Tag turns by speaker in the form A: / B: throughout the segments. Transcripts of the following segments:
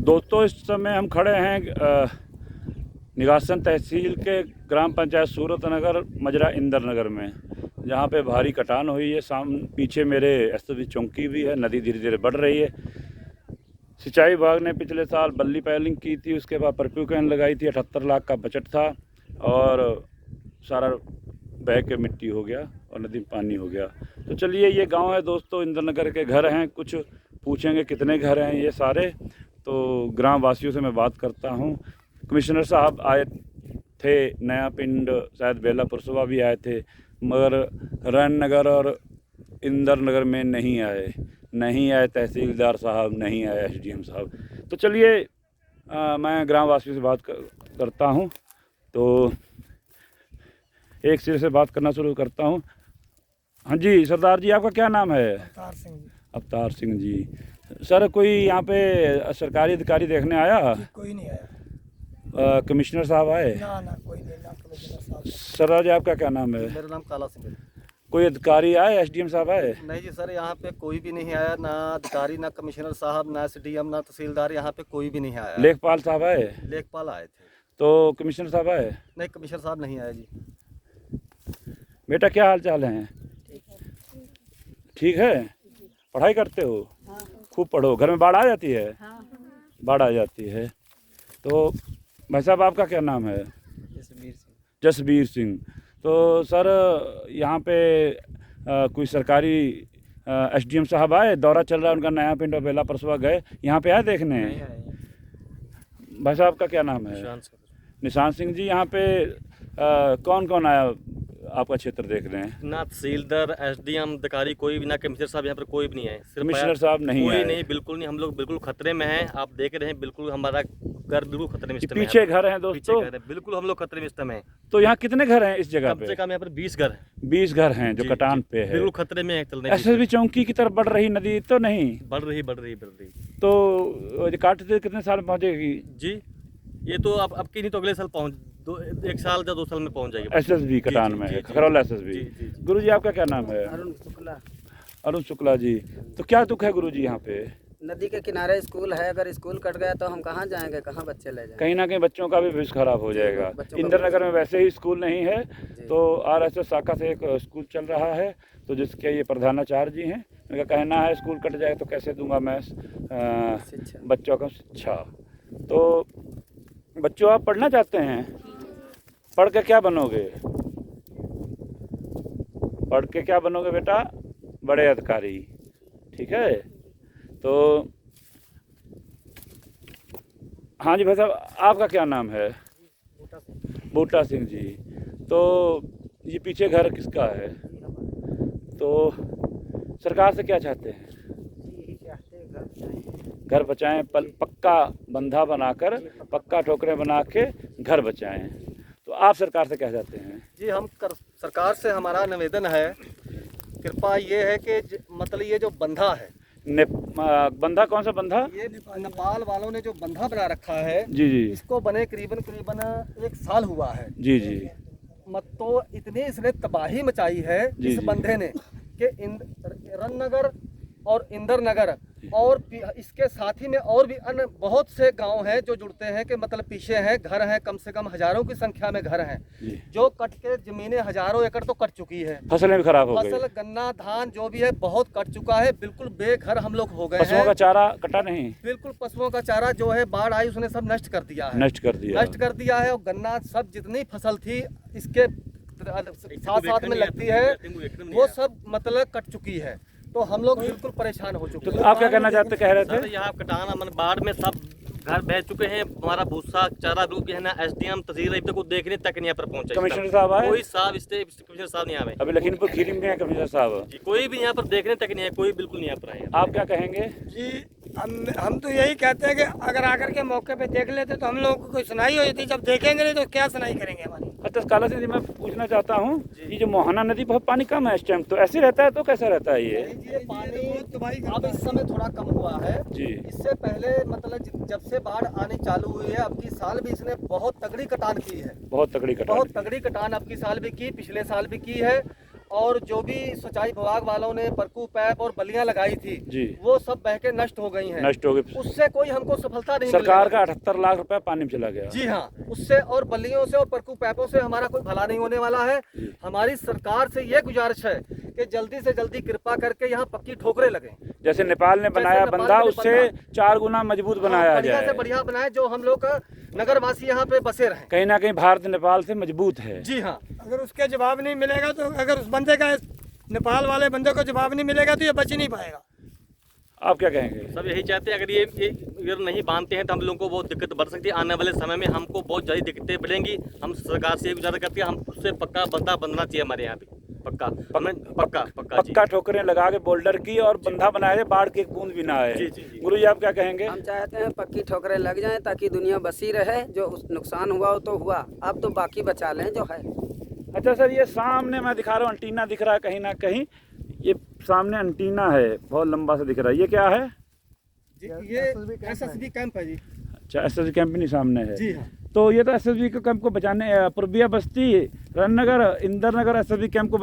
A: दोस्तों, इस समय हम खड़े हैं निगासन तहसील के ग्राम पंचायत सूरत नगर मजरा इंदर नगर में, जहाँ पे भारी कटान हुई है। पीछे मेरे एसएसबी चौकी भी है। नदी धीरे धीरे बढ़ रही है। सिंचाई विभाग ने पिछले साल बल्ली पैलिंग की थी, उसके बाद परफ्यू कैन लगाई थी। 78 लाख का बजट था और सारा बह के मिट्टी हो गया और नदी में पानी हो गया। तो चलिए, ये गांव है दोस्तों, इंदर नगर के घर हैं। कुछ पूछेंगे कितने घर हैं ये सारे, तो ग्राम वासियों से मैं बात करता हूं। कमिश्नर साहब आए थे, नया पिंड शायद बेला पुरसवा भी आए थे, मगर रैन नगर और इंदर नगर में नहीं आए तहसीलदार साहब, नहीं आए एसडीएम साहब। तो चलिए, मैं ग्राम वासियों से बात करता हूं। तो एक सिरे से बात करना शुरू करता हूं। हाँ जी सरदार जी, आपका क्या नाम है?
B: अवतार सिंह जी।
A: अवतार सिंह जी। सर, कोई यहाँ पे सरकारी अधिकारी देखने आया?
B: कोई नहीं आया।
A: कमिश्नर साहब आए?
B: ना कोई नहीं, ना कमिश्नर साहब।
A: सरदार जी, आपका क्या नाम है?
C: मेरा नाम काला सिंह है।
A: कोई अधिकारी आए, एसडीएम साहब आए?
C: नहीं जी सर, यहाँ पे कोई भी नहीं आया, ना अधिकारी, ना कमिश्नर साहब, ना एसडीएम, ना तहसीलदार, यहाँ पे कोई भी नहीं आया।
A: लेखपाल साहब आए?
C: लेखपाल आए थे।
A: तो कमिश्नर साहब आए?
C: नहीं, कमिश्नर साहब नहीं आए जी।
A: बेटा, क्या हाल चाल है? ठीक है। पढ़ाई करते हो? खूब पढ़ो। घर में बाढ़ आ जाती है? बाढ़ आ जाती है। तो भाई साहब, आपका क्या नाम है? जसबीर सिंह। तो सर, यहाँ पे कोई सरकारी एसडीएम साहब आए? दौरा चल रहा है उनका, नया पिंड और बेला परसवा गए, यहाँ पे आए देखने? भाई साहब का क्या नाम है? निशान सिंह जी। यहाँ पे कौन कौन आया आपका क्षेत्र देख रहे हैं?
C: ना तहसीलदार, एसडीएम, अधिकारी कोई भी, ना कमिश्नर साहब, यहाँ पर कोई भी नहीं है।
A: कमिश्नर साहब नहीं आए?
C: नहीं, बिल्कुल नहीं। हम लोग बिल्कुल खतरे में हैं। आप देख रहे हैं, बिल्कुल हमारा घर बिल्कुल खतरे में।
A: पीछे घर हैं दोस्तों,
C: बिल्कुल हम लोग खतरे में इस समय।
A: तो यहाँ कितने घर हैं इस जगह
C: कम
A: पे?
C: से कम यहाँ पर 20 घर।
A: 20 घर हैं जो कटान पे है।
C: बिल्कुल खतरे में चल
A: एसएसबी चौकी की तरफ बढ़ रही नदी तो नहीं?
C: बढ़ रही।
A: तो काटते कितने साल में पहुँचेगी
C: जी, ये तो अब की नहीं तो अगले साल एक साल या 2 साल में पहुंच जाएगी।
A: एसएसबी कटान में है, खरौला एसएसबी। गुरु जी, आपका क्या नाम है? अरुण शुक्ला जी। तो क्या दुख है गुरु जी यहाँ पे?
D: नदी के किनारे स्कूल है, अगर स्कूल कट गया तो हम कहाँ जाएंगे, कहाँ बच्चे ले जाएंगे?
A: कहीं ना कहीं बच्चों का भी भविष्य खराब हो जाएगा। इंदर नगर में वैसे ही स्कूल नहीं है, तो आरएसएस शाखा से एक स्कूल चल रहा है, तो जिसके ये प्रधानाचार्य जी हैं, उनका कहना है स्कूल कट जाए तो कैसे दूंगा मैं बच्चों को शिक्षा। तो बच्चों, आप पढ़ना चाहते हैं? पढ़ के क्या बनोगे? पढ़ के क्या बनोगे बेटा? बड़े अधिकारी। ठीक है। तो हाँ जी भाई साहब, आपका क्या नाम है? बूटा सिंह जी। तो ये पीछे घर किसका है? तो सरकार से क्या चाहते हैं? घर बचाएं, पक्का बंधा बनाकर, पक्का ठोकरें बना के घर बचाएं। तो आप सरकार से क्या चाहते हैं?
C: जी, हम सरकार से हमारा निवेदन है, कृपा ये है कि मतलब ये जो बंधा है,
A: बंधा कौन सा बंधा?
C: ये नेपाल वालों ने जो बंधा बना रखा है
A: जी,
C: इसको बने करीबन 1 साल हुआ है।
A: जी।
C: मत तो इतनी इसने तबाही मचाई है इस बंधे ने कि रन नगर और इंदर नगर और इसके साथ ही में और भी अन्य बहुत से गांव हैं जो जुड़ते हैं कि मतलब पीछे हैं, घर हैं, कम से कम हजारों की संख्या में घर हैं जो कट के जमीनें हजारों एकड़ तो कट चुकी है।
A: फसलें भी खराब हो गई।
C: फसल, गन्ना, धान जो भी है बहुत कट चुका है। बिल्कुल बेघर हम लोग हो गए हैं।
A: पशुओं का चारा कटा नहीं?
C: बिल्कुल, पशुओं का चारा जो है बाढ़ आई उसने सब नष्ट कर दिया है। नष्ट कर दिया है। और गन्ना सब जितनी फसल थी इसके साथ में लगती है वो सब मतलब कट चुकी है। तो हम लोग बिल्कुल परेशान हो चुके हैं।
A: तो आप क्या कहना चाहते, कह रहे थे?
C: यहाँ कटान मन बाढ़ में सब घर बह चुके हैं। हमारा भूसा चारा ग्रुप है ना, एसडीएम तहसील को देखने तक नहीं पर पहुंचे।
A: कमिश्नर साहब आए?
C: कोई साहब कमिश्नर साहब नहीं आए।
A: अभी लखीमपुर खीरी में गए कमिश्नर साहब?
C: कोई भी यहाँ पर देखने तक नहीं है, कोई बिल्कुल नहीं यहाँ पर आए।
A: आप क्या कहेंगे?
B: जी, हम तो यही कहते हैं कि अगर आकर के मौके पे देख लेते तो हम लोगों को कोई सुनाई हो जाती। जब देखेंगे नहीं तो क्या सुनाई करेंगे हमारी?
A: अच्छा काला सिंह जी, मैं पूछना चाहता हूँ, ये जो मोहना नदी बहुत पानी कम है इस टाइम, तो ऐसे रहता है तो कैसा रहता है ये
C: पानी? अब इस समय थोड़ा कम हुआ है
A: जी।
C: इससे पहले मतलब जब से बाढ़ आने चालू हुई है, अब की साल भी इसने बहुत तगड़ी कटान की है।
A: बहुत तगड़ी कटान
C: अब की साल भी की, पिछले साल भी की है। और जो भी सिंचाई विभाग वालों ने परकू पैप और बल्लियां लगाई थी
A: जी,
C: वो सब बह के नष्ट हो गई हैं।
A: नष्ट हो गई।
C: उससे कोई हमको सफलता नहीं
A: सरकार
C: मिलेगी।
A: का 78 लाख रुपए पानी में चला गया।
C: जी हाँ, उससे और बल्लियों से और परकू पैपों से हमारा कोई भला नहीं होने वाला है। हमारी सरकार से ये गुजारिश है कि जल्दी से जल्दी कृपा करके यहाँ पक्की ठोकरें लगें।
A: जैसे नेपाल ने बनाया
C: नेपाल
A: बंधा,
C: ने
A: उससे 4 गुना मजबूत बनाया
C: बढ़िया से
A: जाए।
C: बढ़िया बनाए, जो हम लोग नगरवासी यहाँ पे बसे रहें।
A: कहीं ना कहीं भारत नेपाल से मजबूत है।
C: जी हाँ,
B: अगर उसके जवाब नहीं मिलेगा तो, अगर उस बंदे का, नेपाल वाले बंदे को जवाब नहीं मिलेगा तो ये बच ही नहीं पाएगा।
A: आप क्या कहेंगे?
E: सब यही चाहते हैं, अगर ये अगर नहीं बांधते हैं तो हम लोगों को बहुत दिक्कत बढ़ सकती है। आने वाले समय में हमको बहुत ज़्यादा दिक्कतें बढ़ेंगी। हम सरकार से ये गुजारिश करते हैं, हम उससे पक्का बंधा बनना चाहिए हमारे यहाँ पे। पक्का पक्का पक्का जी।
A: पक्का ठोकरें लगा के बोल्डर की और बंधा बनाया जाए, बाढ़ की एक बूंद भी ना आए।
E: जी, जी, जी।
A: गुरु जी आप क्या कहेंगे?
D: हम चाहते हैं पक्की ठोकरें लग जाएं ताकि दुनिया बसी रहे। जो नुकसान हुआ वो तो हुआ, अब तो बाकी बचा लें जो है।
A: अच्छा सर, ये सामने मैं दिखा रहा हूँ एंटीना दिख रहा है कहीं ना कहीं, ये सामने एंटीना है, बहुत लंबा सा दिख रहा है, ये क्या है?
C: ये SSB कैंप है जी।
A: अच्छा, एसएसबी कैंप नहीं सामने है।
C: जी हाँ।
A: तो ये तो एसएसबी के कैंप को बचाने, पूर्बिया बस्ती, रननगर, इंदर नगर एसएसबी कैंप को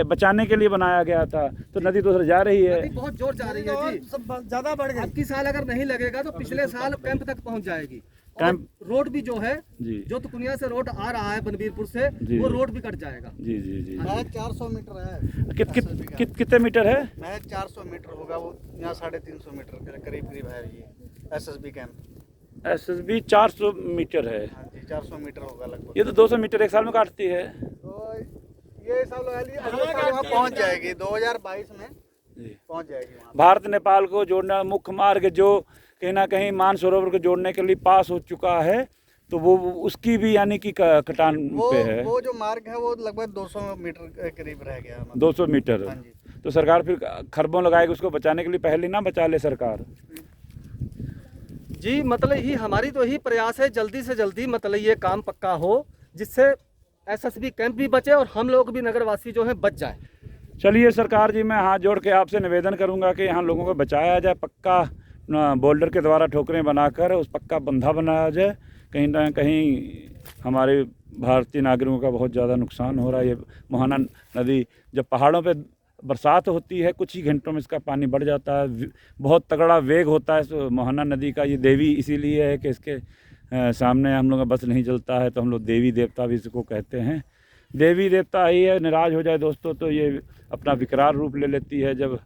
A: बचाने के लिए बनाया गया था। तो नदी तो उधर जा रही है।
C: नदी बहुत जोर जा रही है जी।
B: सब ज्यादा बढ़ गया।
C: अब की साल अगर नहीं लगेगा तो पिछले साल कैंप तक पहुंच जाएगी।
A: कैंप-
C: और रोड भी जो है,
A: जी
C: जो तुकुनिया से रोड आ रहा है बनवीरपुर से,
A: जी।
C: वो रोड भी कट जाएगा।
A: जी जी जी।
F: महज 400 मीटर है।
A: कितने मीटर है?
F: महज 400 मीटर होगा वो, यहाँ 350 मीटर के करीब करीब है ये SSB कैंप।
A: एसएसबी 400 मीटर है।
F: हाँ जी, 400 मीटर होगा लगभग।
A: ये तो 200 मीटर एक साल में काटती है।
F: तो ये सब अगले साल वहाँ पहुँच जाएगी, 2022 में
A: जी।
F: पहुँच जाएगी वहाँ।
A: भारत नेपाल को जोड़ना मुख्य मार्ग जो कहीं ना कहीं मानसरोवर को जोड़ने के लिए पास हो चुका है, तो वो उसकी भी यानी कि कटान पे है।
F: वो जो मार्ग है वो लगभग 200 मीटर के करीब रह गया मतलब।
A: 200 मीटर।
F: हाँ जी।
A: तो सरकार फिर खरबों लगाएगी उसको बचाने के लिए, पहले ना बचा ले सरकार।
C: जी, मतलब यही हमारी तो यही प्रयास है, जल्दी से जल्दी मतलब ये काम पक्का हो, जिससे SSB कैंप भी बचे और हम लोग भी नगरवासी जो हैं बच जाएं।
A: चलिए सरकार जी, मैं हाथ जोड़ के आपसे निवेदन करूंगा कि यहाँ लोगों को बचाया जाए, पक्का बोल्डर के द्वारा ठोकरें बनाकर उस पक्का बंधा बनाया जाए। कहीं ना कहीं हमारे भारतीय नागरिकों का बहुत ज़्यादा नुकसान हो रहा है। ये मोहना नदी जब पहाड़ों पे बरसात होती है, कुछ ही घंटों में इसका पानी बढ़ जाता है, बहुत तगड़ा वेग होता है इस मोहना नदी का। ये देवी इसीलिए है कि इसके सामने हम लोग का बस नहीं चलता है, तो हम लोग देवी देवता भी इसको कहते हैं। देवी देवता ही है, नाराज हो जाए दोस्तों तो ये अपना विकराल रूप ले लेती है। जब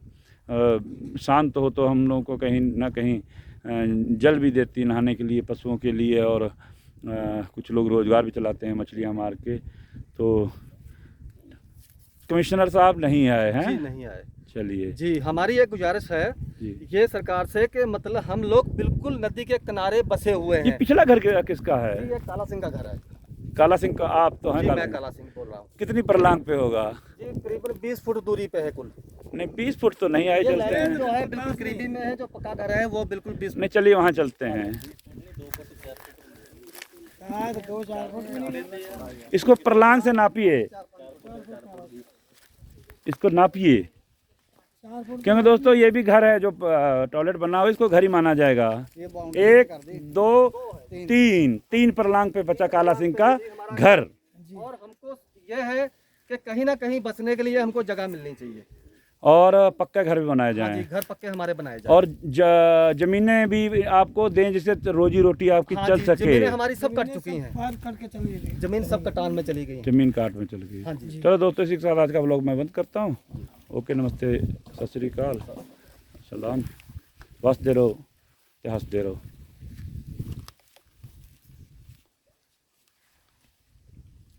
A: शांत हो तो हम लोगों को कहीं ना कहीं जल भी देती नहाने के लिए, पशुओं के लिए, और कुछ लोग रोज़गार भी चलाते हैं मछलियाँ मार के। तो कमिश्नर साहब नहीं आए हैं?
C: जी, नहीं आए।
A: चलिए
C: जी, हमारी ये गुजारिश है
A: जी।
C: ये सरकार से कि मतलब हम लोग बिल्कुल नदी के किनारे बसे हुए
A: ये
C: हैं।
A: पिछला घर किसका है?
C: जी, ये काला सिंह का घर है।
A: काला सिंह का? आप तो हैं
C: जी,
A: काला
C: मैं
A: सिंह।
C: काला सिंह बोल रहा हूँ।
A: कितनी परलांग पे होगा?
C: जी, करीबन 20 फुट दूरी पे है कुल।
A: नहीं 20 फुट तो नहीं आए,
C: ये
A: चलते
C: लाइन
A: हैं।
C: जो है बिल्कुल करीबी में है, जो पक्का घर है वो बिल्कुल 20
A: नहीं चलिए वहाँ चलते हैं। इसको परलांग से नापिए, इसको नापिए, क्योंकि दोस्तों ये भी घर है जो टॉयलेट बना हुआ, इसको घर ही माना जाएगा। 1 2 3 परलांग पे बचा काला सिंह का घर।
C: और हमको ये है कि कहीं ना कहीं बसने के लिए हमको जगह मिलनी चाहिए,
A: और पक्का घर भी बनाए
C: हाँ जी,
A: जाएं,
C: घर पक्के हमारे बनाए जाए।
A: और जमीनें भी आपको दें जिससे रोजी रोटी आपकी
C: हाँ
A: चल
C: जी,
A: सके।
C: जमीनें हमारी सब कट चुकी हैं,
B: फायर करके चली गई।
C: जमीन सब कटान में चली गई।
A: जमीन काट में चल गई।
C: हाँ जी।
A: चलो दोस्तों, इसी के साथ आज का व्लॉग मैं बंद करता हूँ। ओके, नमस्ते, सत श्री अकाल, सलाम, बस दे रहो, हंसते रहो।